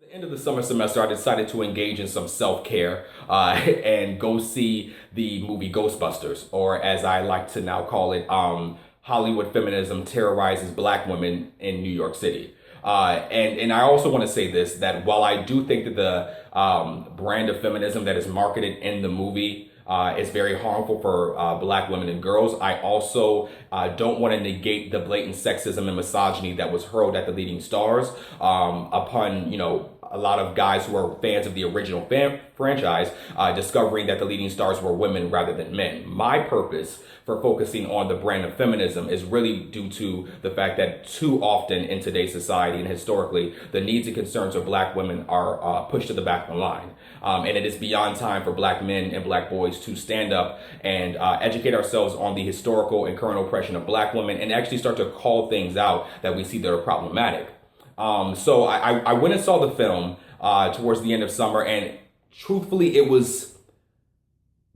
The end of the summer semester, I decided to engage in some self-care and go see the movie Ghostbusters, or as I like to now call it, Hollywood Feminism Terrorizes Black Women in New York City. And I also want to say this, that while I do think that the brand of feminism that is marketed in the movie is very harmful for black women and girls, I also don't want to negate the blatant sexism and misogyny that was hurled at the leading stars upon, a lot of guys who are fans of the original franchise discovering that the leading stars were women rather than men. My purpose for focusing on the brand of feminism is really due to the fact that too often in today's society and historically, the needs and concerns of black women are pushed to the back of the line. And it is beyond time for black men and black boys to stand up and educate ourselves on the historical and current oppression of black women and actually start to call things out that we see that are problematic. So I went and saw the film towards the end of summer, and truthfully, it was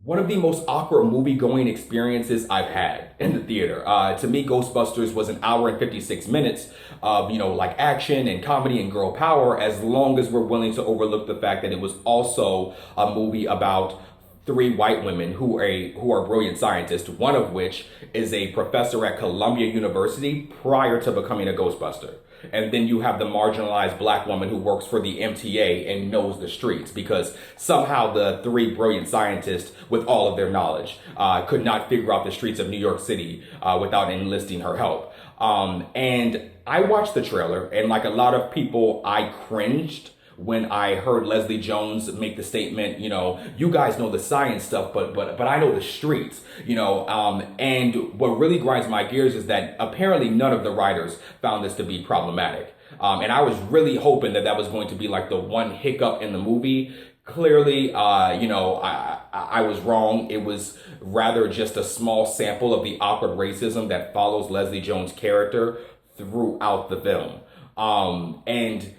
one of the most awkward movie-going experiences I've had in the theater. To me, Ghostbusters was an hour and 56 minutes of, like action and comedy and girl power, as long as we're willing to overlook the fact that it was also a movie about three white women who are brilliant scientists, one of which is a professor at Columbia University prior to becoming a Ghostbuster. And then you have the marginalized black woman who works for the MTA and knows the streets, because somehow the three brilliant scientists, with all of their knowledge, could not figure out the streets of New York City without enlisting her help. And I watched the trailer, and like a lot of people, I cringed when I heard Leslie Jones make the statement, you guys know the science stuff, but I know the streets, and what really grinds my gears is that apparently none of the writers found this to be problematic. And I was really hoping that that was going to be like the one hiccup in the movie. Clearly, I was wrong. It was rather just a small sample of the awkward racism that follows Leslie Jones' character throughout the film. And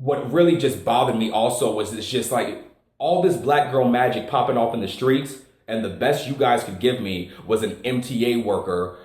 what really just bothered me also was it's just like all this black girl magic popping off in the streets, and the best you guys could give me was an MTA worker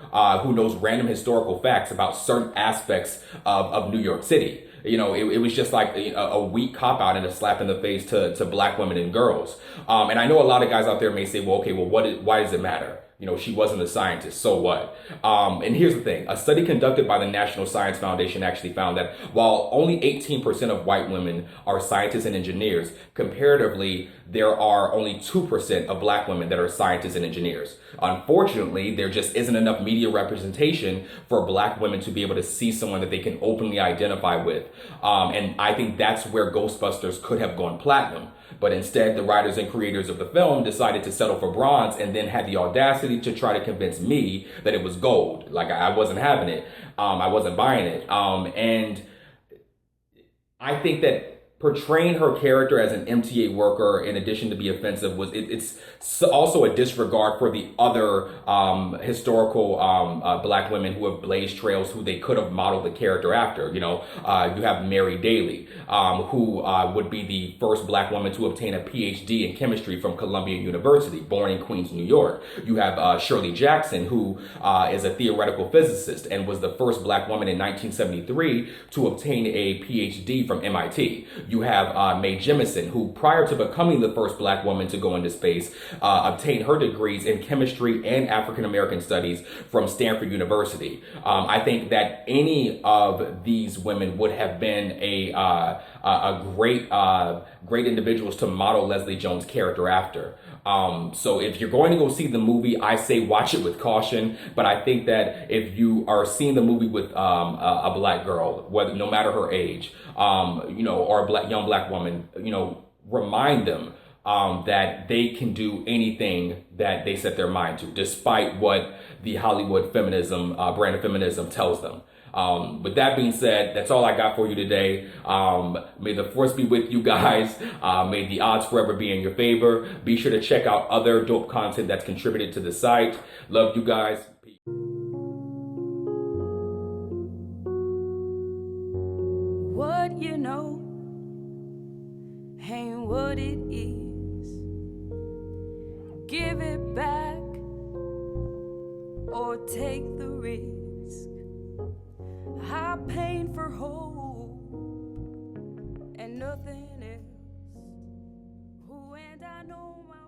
who knows random historical facts about certain aspects of New York City. It was just like a weak cop out and a slap in the face to black women and girls. And I know a lot of guys out there may say, well, okay, well, why does it matter? She wasn't a scientist, so what? And here's the thing. A study conducted by the National Science Foundation actually found that while only 18% of white women are scientists and engineers, comparatively, there are only 2% of black women that are scientists and engineers. Unfortunately, there just isn't enough media representation for black women to be able to see someone that they can openly identify with. And I think that's where Ghostbusters could have gone platinum. But instead, the writers and creators of the film decided to settle for bronze and then had the audacity to try to convince me that it was gold. Like, I wasn't having it. I wasn't buying it. And I think that portraying her character as an MTA worker, in addition to be offensive, it's also a disregard for the other historical black women who have blazed trails who they could have modeled the character after. You have Mary Daly, who would be the first black woman to obtain a PhD in chemistry from Columbia University, born in Queens, New York. You have Shirley Jackson, who is a theoretical physicist and was the first black woman in 1973 to obtain a PhD from MIT. You have Mae Jemison, who prior to becoming the first black woman to go into space, obtained her degrees in chemistry and African American studies from Stanford University. I think that any of these women would have been a great individuals to model Leslie Jones' character after. So if you're going to go see the movie, I say watch it with caution. But I think that if you are seeing the movie with a black girl, whether no matter her age, or a young black woman, remind them that they can do anything that they set their mind to, despite what the Hollywood feminism brand of feminism tells them. With that being said, that's all I got for you today. May the force be with you guys. May the odds forever be in your favor. Be sure to check out other dope content that's contributed to the site. Love you guys. Peace. What you know ain't what it is. Give it back or take the risk. I pain for hope and nothing else. Oh, and I know my